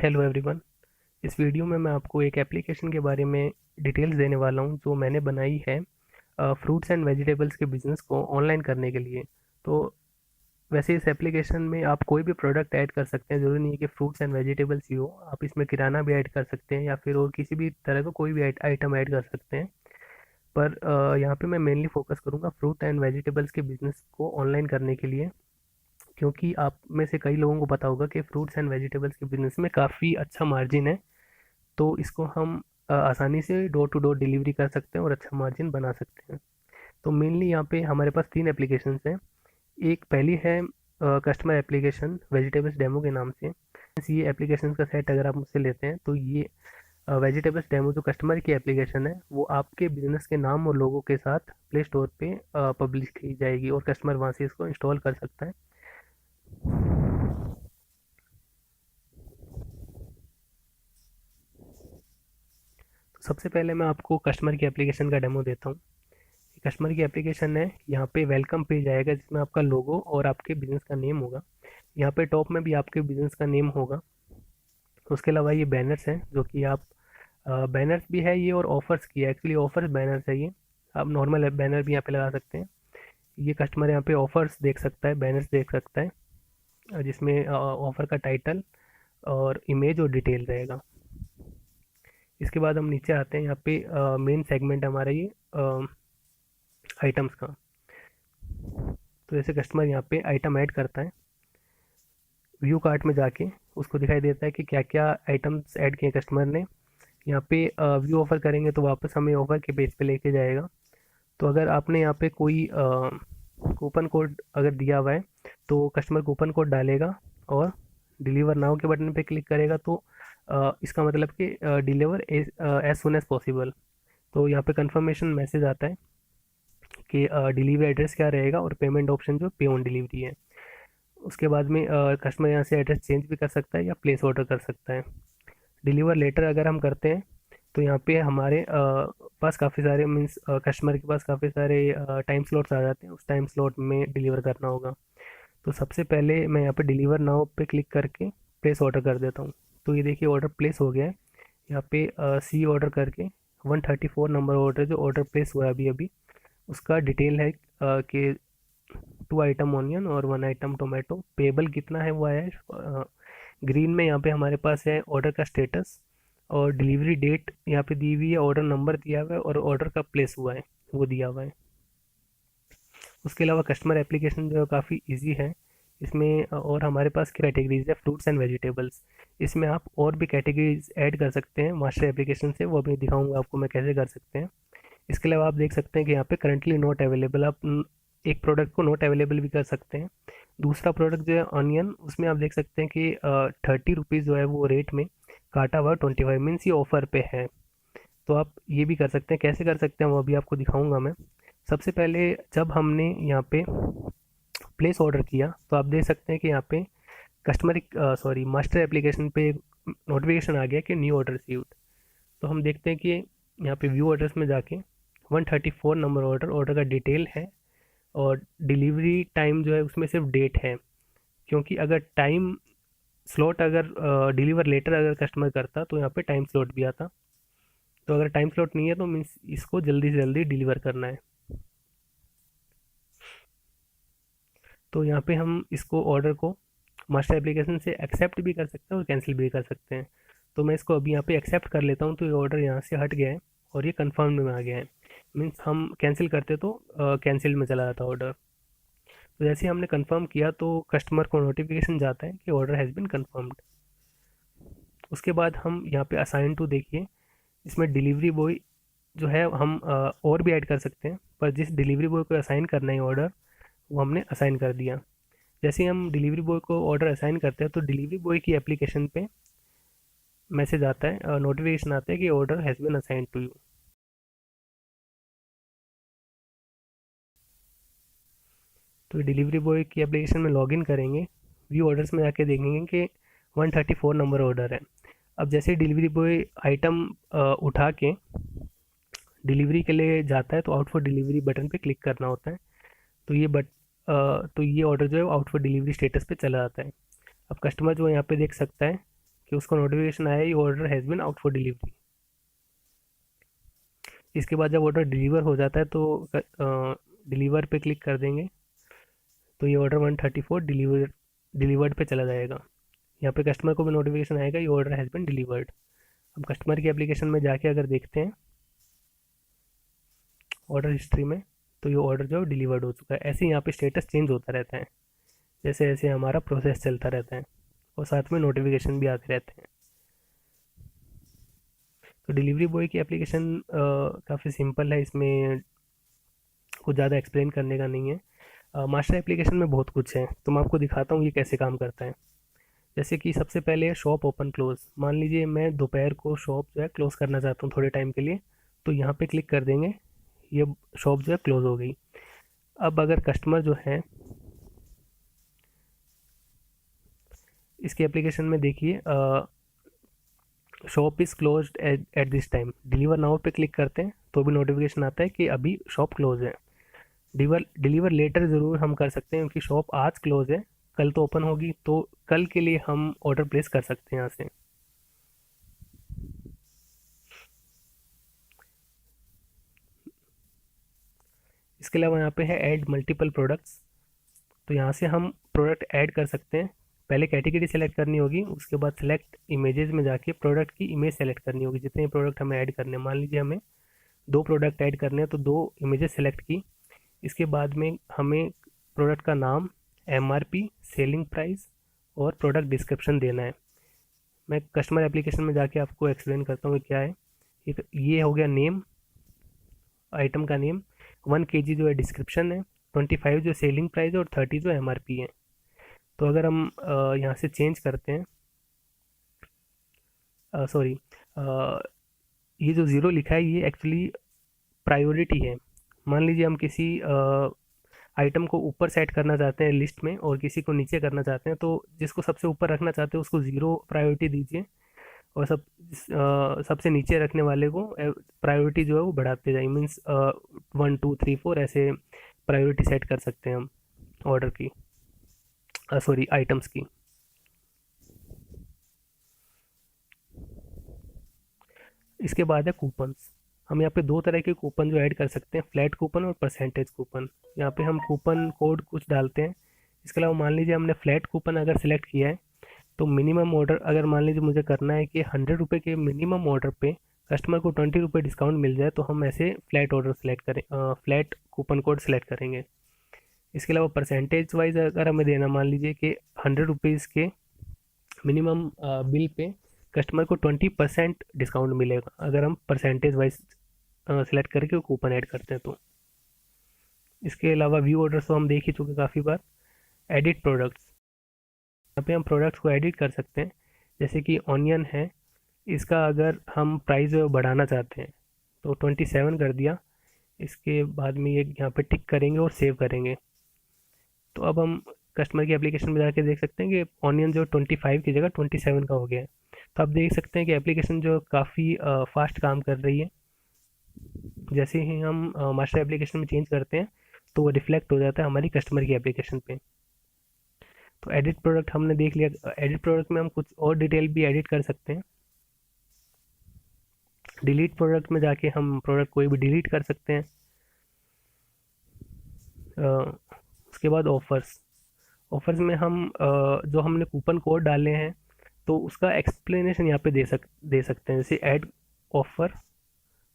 Hello everyone. इस video में मैं आपको एक एप्लीकेशन के बारे में डिटेल्स देने वाला हूं जो मैंने बनाई है फ्रूट्स एंड वेजिटेबल्स के बिज़नेस को ऑनलाइन करने के लिए। तो वैसे इस एप्लीकेशन में आप कोई भी प्रोडक्ट ऐड कर सकते हैं, ज़रूरी नहीं है कि फ्रूट्स एंड वेजिटेबल्स ही हो। आप इसमें किराना भी ऐड कर सकते हैं या फिर और किसी भी तरह का कोई भी आइटम ऐड कर सकते हैं। पर यहाँ पे मैं मेनली फोकस करूँगा फ्रूट एंड वेजिटेबल्स के बिज़नेस को ऑनलाइन करने के लिए, क्योंकि आप में से कई लोगों को पता होगा कि फ्रूट्स एंड वेजिटेबल्स के बिज़नेस में काफ़ी अच्छा मार्जिन है। तो इसको हम आसानी से डोर टू डोर डिलीवरी कर सकते हैं और अच्छा मार्जिन बना सकते हैं। तो मेनली यहाँ पे हमारे पास 3 एप्लीकेशंस हैं। एक पहली है कस्टमर एप्लीकेशन वेजिटेबल्स डेमो के नाम से। ये एप्लीकेशन का सेट अगर आप मुझसे लेते हैं तो ये वेजिटेबल्स डेमो जो कस्टमर की एप्लीकेशन है वो आपके बिजनेस के नाम और लोगों के साथ प्ले स्टोर पे पब्लिश की जाएगी और कस्टमर वहाँ से इसको इंस्टॉल कर सकता है। तो सबसे पहले मैं आपको कस्टमर की एप्लीकेशन का डेमो देता हूँ। कस्टमर की एप्लीकेशन है, यहाँ पे वेलकम पेज आएगा जिसमें आपका लोगो और आपके बिजनेस का नेम होगा। यहाँ पे टॉप में भी आपके बिजनेस का नेम होगा। उसके अलावा ये बैनर्स हैं जो कि आप बैनर्स भी है ये और ऑफर्स की है। एक्चुअली ऑफर्स बैनर्स है ये। आप नॉर्मल बैनर भी यहाँ पे लगा सकते हैं। ये कस्टमर यहाँ पे ऑफर्स देख सकता है, बैनर्स देख सकता है, जिसमें ऑफर का टाइटल और इमेज और डिटेल रहेगा। इसके बाद हम नीचे आते हैं। यहाँ पे मेन सेगमेंट हमारा ये आइटम्स का। तो जैसे कस्टमर यहाँ पे आइटम ऐड करता है, व्यू कार्ट में जाके उसको दिखाई देता है कि क्या क्या आइटम्स ऐड किए कस्टमर ने। यहाँ पे व्यू ऑफर करेंगे तो वापस हमें ऑफर के पेज पे लेके जाएगा। तो अगर आपने यहाँ पे कोई कूपन कोड अगर दिया हुआ है तो कस्टमर कूपन कोड डालेगा और डिलीवर नाउ के बटन पे क्लिक करेगा। तो इसका मतलब कि deliver as soon as possible. तो यहाँ पे कंफर्मेशन मैसेज आता है कि डिलीवरी एड्रेस क्या रहेगा और पेमेंट ऑप्शन जो पे ऑन डिलीवरी है। उसके बाद में कस्टमर यहाँ से एड्रेस चेंज भी कर सकता है या प्लेस ऑर्डर कर सकता है। डिलीवर लेटर अगर हम करते हैं तो यहाँ पे हमारे पास काफ़ी सारे मीन्स कस्टमर के पास काफ़ी सारे टाइम स्लॉट्स आ जाते हैं। उस टाइम स्लॉट में डिलीवर करना होगा। तो सबसे पहले मैं यहाँ पे डिलीवर नाउ पे क्लिक करके प्लेस ऑर्डर कर देता हूँ। तो ये देखिए ऑर्डर प्लेस हो गया है। यहाँ पे सी ऑर्डर करके 134 नंबर ऑर्डर जो ऑर्डर प्लेस हुआ है अभी अभी, उसका डिटेल है कि 2 आइटम ऑनियन और 1 आइटम टोमेटो। पेबल कितना है वो आया है ग्रीन में। यहाँ पे हमारे पास है ऑर्डर का स्टेटस और डिलीवरी डेट यहाँ पे दी हुई है, ऑर्डर नंबर दिया हुआ है और ऑर्डर का प्लेस हुआ है वो दिया हुआ है। उसके अलावा कस्टमर एप्लीकेशन जो है काफ़ी इजी है। इसमें और हमारे पास कैटेगरीज है फ्रूट्स एंड वेजिटेबल्स। इसमें आप और भी कैटेगरीज ऐड कर सकते हैं मास्टर एप्लीकेशन से, वो भी दिखाऊंगा आपको मैं कैसे कर सकते हैं। इसके अलावा आप देख सकते हैं कि यहाँ पे करंटली नॉट अवेलेबल, आप एक प्रोडक्ट को नॉट अवेलेबल भी कर सकते हैं। दूसरा प्रोडक्ट जो है ऑनियन, उसमें आप देख सकते हैं कि 30 रुपीज़ जो है वो रेट में काटा हुआ 25 मीन्स ये ऑफर पे है। तो आप ये भी कर सकते हैं। कैसे कर सकते हैं वो अभी आपको दिखाऊंगा मैं। सबसे पहले जब हमने यहाँ पे प्लेस ऑर्डर किया तो आप देख सकते हैं कि यहाँ पे कस्टमर सॉरी मास्टर एप्लीकेशन पे नोटिफिकेशन आ गया कि न्यू ऑर्डर रिसीव्ड। तो हम देखते हैं कि यहाँ पे व्यू ऑर्डर्स में जाके 134 नंबर ऑर्डर, ऑर्डर का डिटेल है और डिलीवरी टाइम जो है उसमें सिर्फ डेट है। क्योंकि अगर टाइम स्लॉट अगर डिलीवर लेटर अगर कस्टमर करता तो यहाँ पे टाइम स्लॉट भी आता। तो अगर टाइम स्लॉट नहीं है तो मीन्स इसको जल्दी से जल्दी डिलीवर करना है। तो यहाँ पे हम इसको ऑर्डर को मास्टर एप्लीकेशन से एक्सेप्ट भी कर सकते हैं और कैंसिल भी कर सकते हैं। तो मैं इसको अभी यहाँ पे एक्सेप्ट कर लेता हूँ तो ये ऑर्डर यहाँ से हट गया है और ये कन्फर्म में आ गया है। मीन्स हम कैंसिल करते तो कैंसिल में चला जाता ऑर्डर। तो जैसे ही हमने कंफर्म किया तो कस्टमर को नोटिफिकेशन जाता है कि ऑर्डर हैज़ बिन कंफर्म्ड। उसके बाद हम यहाँ पे असाइन टू देखिए, इसमें डिलीवरी बॉय जो है हम और भी ऐड कर सकते हैं, पर जिस डिलीवरी बॉय को असाइन करना है ऑर्डर वो हमने असाइन कर दिया। जैसे ही हम डिलीवरी बॉय को ऑर्डर असाइन करते हैं तो डिलीवरी बॉय की एप्लीकेशन पे मैसेज आता है, नोटिफिकेशन आता है कि order has been assign to you. तो डिलीवरी बॉय की एप्लीकेशन में लॉगिन करेंगे, व्यू ऑर्डर्स में जाके देखेंगे कि 134 नंबर ऑर्डर है। अब जैसे डिलीवरी बॉय आइटम उठा के डिलीवरी के लिए जाता है तो आउट फॉर डिलीवरी बटन पे क्लिक करना होता है। तो तो ये ऑर्डर जो है आउट फॉर डिलीवरी स्टेटस पे चला जाता है। अब कस्टमर जो है यहाँ पे देख सकता है कि उसको नोटिफिकेशन आया ये order has bin out for delivery. इसके बाद जब ऑर्डर डिलीवर हो जाता है तो डिलीवर पे क्लिक कर देंगे तो ये ऑर्डर 134 डिलीवर्ड पे चला जाएगा। यहाँ पे कस्टमर को भी नोटिफिकेशन आएगा ये ऑर्डर हैज़ बिन डिलीवर्ड। अब कस्टमर की एप्लीकेशन में जाके अगर देखते हैं ऑर्डर हिस्ट्री में, तो ये ऑर्डर जो डिलीवर्ड हो चुका है। ऐसे ही यहाँ पे स्टेटस चेंज होता रहता है जैसे जैसे हमारा प्रोसेस चलता रहता है, और साथ में नोटिफिकेशन भी आते रहते हैं। तो डिलीवरी बॉय की एप्लीकेशन काफ़ी सिंपल है, इसमें कुछ ज़्यादा एक्सप्लेन करने का नहीं है। मास्टर एप्लीकेशन में बहुत कुछ है, तो मैं आपको दिखाता हूँ ये कैसे काम करता है। जैसे कि सबसे पहले शॉप ओपन क्लोज, मान लीजिए मैं दोपहर को शॉप जो है क्लोज करना चाहता हूँ थोड़े टाइम के लिए, तो यहाँ पे क्लिक कर देंगे, ये शॉप जो है क्लोज हो गई। अब अगर कस्टमर जो है इसके एप्लीकेशन में देखिए shop is close at this time, deliver now पे क्लिक करते हैं तो भी नोटिफिकेशन आता है कि अभी शॉप क्लोज है। डिलीवर लेटर ज़रूर हम कर सकते हैं क्योंकि शॉप आज क्लोज है, कल तो ओपन होगी, तो कल के लिए हम ऑर्डर प्लेस कर सकते हैं यहाँ से। इसके अलावा यहाँ पे है ऐड मल्टीपल प्रोडक्ट्स, तो यहाँ से हम प्रोडक्ट ऐड कर सकते हैं। पहले कैटेगरी सेलेक्ट करनी होगी, उसके बाद सेलेक्ट इमेजेस में जाके प्रोडक्ट की इमेज सेलेक्ट करनी होगी, जितने प्रोडक्ट हमें ऐड करने हैं। मान लीजिए हमें 2 प्रोडक्ट ऐड करने हैं तो 2 इमेजेस सेलेक्ट की। इसके बाद में हमें प्रोडक्ट का नाम, एमआरपी, सेलिंग प्राइस और प्रोडक्ट डिस्क्रिप्शन देना है। मैं कस्टमर एप्लीकेशन में जाके आपको एक्सप्लेन करता हूँ क्या है। ये हो गया नेम, आइटम का नेम, 1 kg जो है डिस्क्रिप्शन है, 25 जो सेलिंग प्राइस है और 30 जो एमआरपी है। तो अगर हम यहाँ से चेंज करते हैं, सॉरी, ये जो ज़ीरो लिखा है ये एक्चुअली प्रायोरिटी है। मान लीजिए हम किसी आइटम को ऊपर सेट करना चाहते हैं लिस्ट में और किसी को नीचे करना चाहते हैं, तो जिसको सबसे ऊपर रखना चाहते हैं उसको ज़ीरो प्रायोरिटी दीजिए, और सबसे नीचे रखने वाले को प्रायोरिटी जो है वो बढ़ाते जाए। मीन्स 1 2 3 4 ऐसे प्रायोरिटी सेट कर सकते हैं हम ऑर्डर की, सॉरी आइटम्स की। इसके बाद है कूपन्स। हम यहाँ पे 2 तरह के कूपन जो ऐड कर सकते हैं, फ्लैट कूपन और परसेंटेज कूपन। यहाँ पे हम कूपन कोड कुछ डालते हैं। इसके अलावा मान लीजिए हमने फ्लैट कूपन अगर सिलेक्ट किया है तो मिनिमम ऑर्डर, अगर मान लीजिए मुझे करना है कि 100 रुपये के मिनिमम ऑर्डर पे कस्टमर को 20 रुपये डिस्काउंट मिल जाए, तो हम ऐसे फ्लैट ऑर्डर सेलेक्ट करें, फ्लैट कूपन कोड सेलेक्ट करेंगे। इसके अलावा परसेंटेज वाइज अगर हमें देना, मान लीजिए कि 100 रुपीज़ के मिनिमम बिल पे कस्टमर को 20% डिस्काउंट मिलेगा, अगर हम परसेंटेज वाइज सेलेक्ट करके कूपन ऐड करते हैं तो। इसके अलावा व्यू ऑर्डर्स तो हम देख ही चुके काफ़ी बार। एडिट प्रोडक्ट्स, यहाँ पे हम प्रोडक्ट्स को एडिट कर सकते हैं। जैसे कि ऑनियन है, इसका अगर हम प्राइस बढ़ाना चाहते हैं तो 27 कर दिया। इसके बाद में ये यहाँ पे टिक करेंगे और सेव करेंगे, तो अब हम कस्टमर की एप्लीकेशन में जाके देख सकते हैं कि ऑनियन जो 25 की जगह 27 का हो गया है। तो आप देख सकते हैं कि एप्लीकेशन जो काफ़ी फास्ट काम कर रही है। जैसे ही हम मास्टर एप्लीकेशन में चेंज करते हैं तो वो रिफ्लेक्ट हो जाता है हमारी कस्टमर की एप्लीकेशन पे। तो एडिट प्रोडक्ट हमने देख लिया। एडिट प्रोडक्ट में हम कुछ और डिटेल भी एडिट कर सकते हैं। डिलीट प्रोडक्ट में जाके हम प्रोडक्ट कोई भी डिलीट कर सकते हैं। उसके बाद ऑफर्स, ऑफर्स में हम जो हमने कूपन कोड डाले हैं तो उसका एक्सप्लेनेशन यहाँ पे दे सकते हैं। जैसे ऐड ऑफर,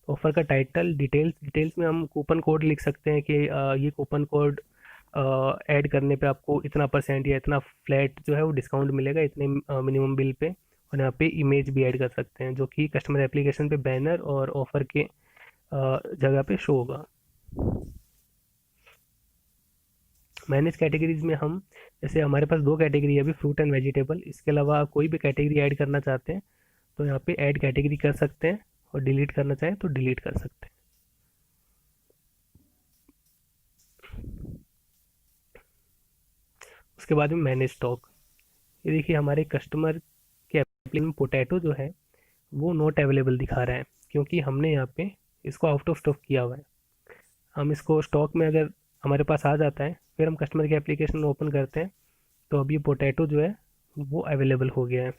ऑफर का टाइटल, डिटेल्स में हम कूपन कोड लिख सकते हैं कि ये कूपन कोड ऐड करने पे आपको इतना % या इतना फ्लैट जो है वो डिस्काउंट मिलेगा इतने मिनिमम बिल पे। और यहाँ पे इमेज भी ऐड कर सकते हैं जो कि कस्टमर एप्लीकेशन पे बैनर और ऑफर के जगह पे शो होगा। मैनेज कैटेगरीज में हम, जैसे हमारे पास 2 कैटेगरी है अभी, फ्रूट एंड वेजिटेबल। इसके अलावा कोई भी कैटेगरी ऐड करना चाहते हैं तो यहाँ पे ऐड कैटेगरी कर सकते हैं, और डिलीट करना चाहें तो डिलीट कर सकते हैं। उसके बाद में मैनेज स्टॉक। ये देखिए हमारे कस्टमर के एप्लीकेशन में पोटैटो जो है वो नॉट अवेलेबल दिखा रहा है, क्योंकि हमने यहाँ पे इसको आउट ऑफ स्टॉक किया हुआ है। हम इसको स्टॉक में अगर हमारे पास आ जाता है, फिर हम कस्टमर के एप्लीकेशन ओपन करते हैं, तो अब ये पोटैटो जो है वो अवेलेबल हो गया है।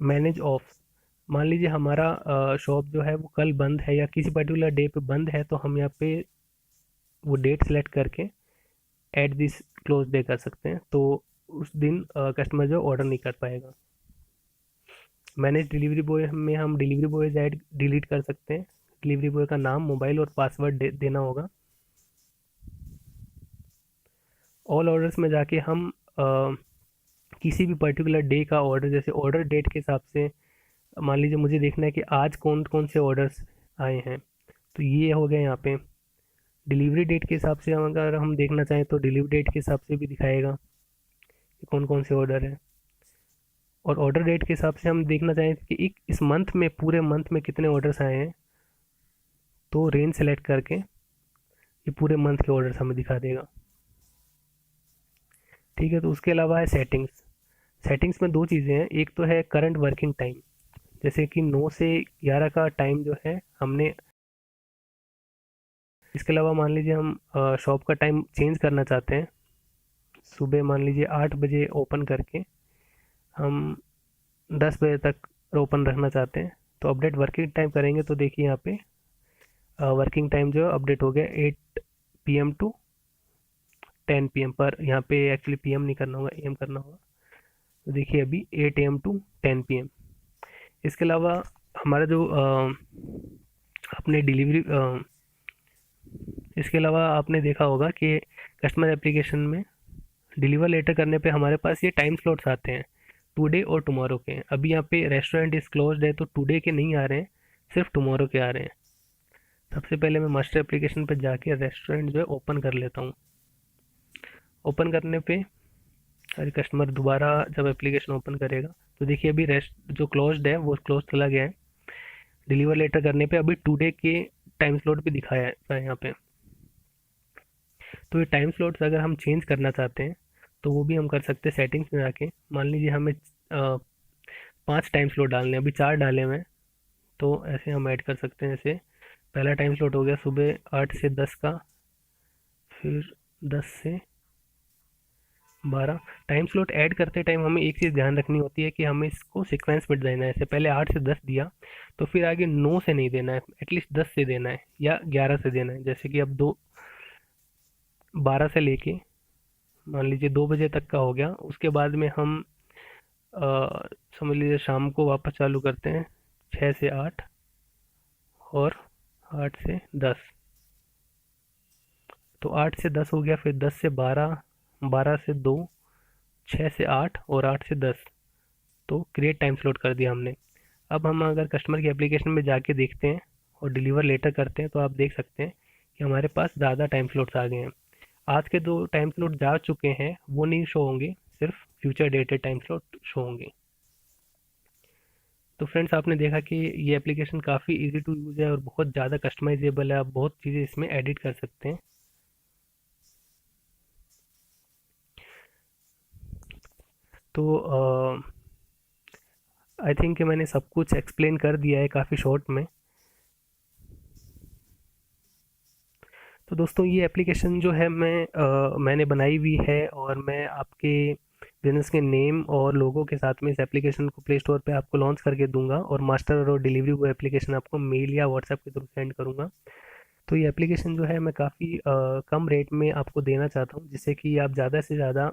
मैनेज ऑफ, मान लीजिए हमारा शॉप जो है वो कल बंद है या किसी पर्टिकुलर डे पे बंद है, तो हम यहाँ पे वो डेट सेलेक्ट करके एट दिस क्लोज डे कर सकते हैं, तो उस दिन कस्टमर जो ऑर्डर नहीं कर पाएगा। मैनेज डिलीवरी बॉय में हम डिलीवरी बॉय ऐड डिलीट कर सकते हैं। डिलीवरी बॉय का नाम, मोबाइल और पासवर्ड देना होगा। ऑल ऑर्डर्स में जाके हम किसी भी पर्टिकुलर डे का ऑर्डर, जैसे ऑर्डर डेट के हिसाब से मान लीजिए मुझे देखना है कि आज कौन कौन से ऑर्डर्स आए हैं, तो ये हो गया यहाँ पे। डिलीवरी डेट के हिसाब से अगर हम देखना चाहें तो डिलीवरी डेट के हिसाब से भी दिखाएगा कि कौन कौन से ऑर्डर है। और ऑर्डर डेट के हिसाब से हम देखना चाहें कि एक इस मंथ में, पूरे मंथ में कितने ऑर्डर्स आए हैं, तो रेंज सेलेक्ट करके ये पूरे मंथ के ऑर्डर्स हमें दिखा देगा। ठीक है, तो उसके अलावा है सेटिंग्स। सेटिंग्स में दो चीज़ें हैं, एक तो है करंट वर्किंग टाइम, जैसे कि 9 से 11 का टाइम जो है हमने। इसके अलावा मान लीजिए हम शॉप का टाइम चेंज करना चाहते हैं, सुबह मान लीजिए 8 बजे ओपन करके हम 10 बजे तक ओपन रखना चाहते हैं, तो अपडेट वर्किंग टाइम करेंगे तो देखिए यहाँ पे वर्किंग टाइम जो है अपडेट हो गया 8 PM टू 10 PM पर। यहाँ पे एक्चुअली PM नहीं करना होगा, AM करना होगा। तो देखिए अभी 8 AM टू 10 PM। इसके अलावा हमारा जो अपने डिलीवरी इसके अलावा आपने देखा होगा कि कस्टमर एप्लीकेशन में डिलीवर लेटर करने पे हमारे पास ये टाइम स्लॉट्स आते हैं, टुडे और टुमारो के। अभी यहाँ पे रेस्टोरेंट इज क्लोज्ड है, तो टुडे के नहीं आ रहे हैं, सिर्फ टुमारो के आ रहे हैं। सबसे पहले मैं मास्टर एप्लीकेशन पर जाके रेस्टोरेंट जो है ओपन कर लेता हूँ। ओपन करने पे अरे कस्टमर दोबारा जब एप्लीकेशन ओपन करेगा तो देखिए अभी रेस्ट जो क्लोज्ड है वो क्लोज चला गया है। डिलीवर लेटर करने पे अभी टुडे के टाइम स्लॉट भी दिखाया है यहाँ पे। तो ये टाइम स्लॉट्स अगर हम चेंज करना चाहते हैं तो वो भी हम कर सकते हैं सेटिंग्स में जाके। मान लीजिए हमें 5 टाइम स्लॉट डालने हैं, अभी 4 डाले हुए हैं, तो ऐसे हम ऐड कर सकते हैं। जैसे पहला टाइम स्लॉट हो गया सुबह 8 से 10 का, फिर 10 से 12। टाइम स्लॉट ऐड करते टाइम हमें एक चीज़ ध्यान रखनी होती है कि हमें इसको सीक्वेंस में देना है। जैसे पहले 8 से 10 दिया तो फिर आगे 9 से नहीं देना है, एटलीस्ट 10 से देना है या 11 से देना है। जैसे कि अब 12 से लेके मान लीजिए 2 बजे तक का हो गया, उसके बाद में हम समझ लीजिए शाम को वापस चालू करते हैं 6 से 8 और 8 से 10। तो 8 से 10 हो गया, फिर 10 से 12, 12 से 2, 6 से 8 और 8 से 10। तो क्रिएट टाइम स्लॉट कर दिया हमने। अब हम अगर कस्टमर की एप्लीकेशन में जाके देखते हैं और डिलीवर लेटर करते हैं तो आप देख सकते हैं कि हमारे पास ज़्यादा टाइम स्लॉट्स आ गए हैं। आज के जो टाइम स्लॉट जा चुके हैं वो नहीं शो होंगे, सिर्फ future dated time slot show होंगे। तो फ्रेंड्स आपने देखा कि ये एप्लीकेशन काफ़ी इजी टू यूज़ है और बहुत ज़्यादा कस्टमाइजेबल है, आप बहुत चीज़ें इसमें एडिट कर सकते हैं। तो आई थिंक कि मैंने सब कुछ एक्सप्लेन कर दिया है काफ़ी शॉर्ट में। तो दोस्तों ये एप्लीकेशन जो है मैंने बनाई हुई है और मैं आपके बिजनेस के नेम और लोगों के साथ में इस एप्लीकेशन को प्ले स्टोर पे आपको लॉन्च करके दूंगा और मास्टर और डिलीवरी वो एप्लीकेशन आपको मेल या व्हाट्सएप के थ्रू सेंड करूंगा। तो ये एप्लीकेशन जो है मैं काफ़ी कम रेट में आपको देना चाहता हूँ, जिससे कि आप ज़्यादा से ज़्यादा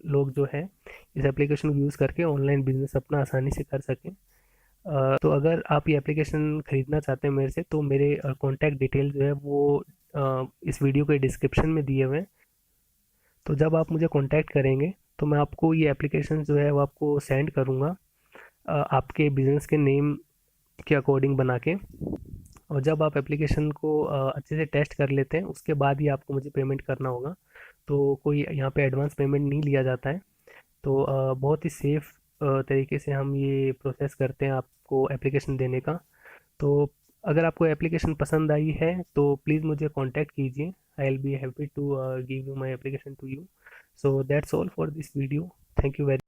लोग जो है इस एप्लीकेशन को यूज़ करके ऑनलाइन बिजनेस अपना आसानी से कर सकें। तो अगर आप ये एप्लीकेशन ख़रीदना चाहते हैं मेरे से तो मेरे कॉन्टैक्ट डिटेल जो है वो इस वीडियो के डिस्क्रिप्शन में दिए हुए हैं। तो जब आप मुझे कॉन्टैक्ट करेंगे तो मैं आपको ये एप्लीकेशन जो है वो आपको सेंड करूँगा आपके बिज़नेस के नेम के अकॉर्डिंग बना के। और जब आप एप्लीकेशन को अच्छे से टेस्ट कर लेते हैं उसके बाद ही आपको मुझे पेमेंट करना होगा। तो कोई यहाँ पे एडवांस पेमेंट नहीं लिया जाता है। तो बहुत ही सेफ़ तरीके से हम ये प्रोसेस करते हैं आपको एप्लीकेशन देने का। तो अगर आपको एप्लीकेशन पसंद आई है तो प्लीज़ मुझे कांटेक्ट कीजिए। I will be happy to give you my application to you. So that's all for this video. Thank you very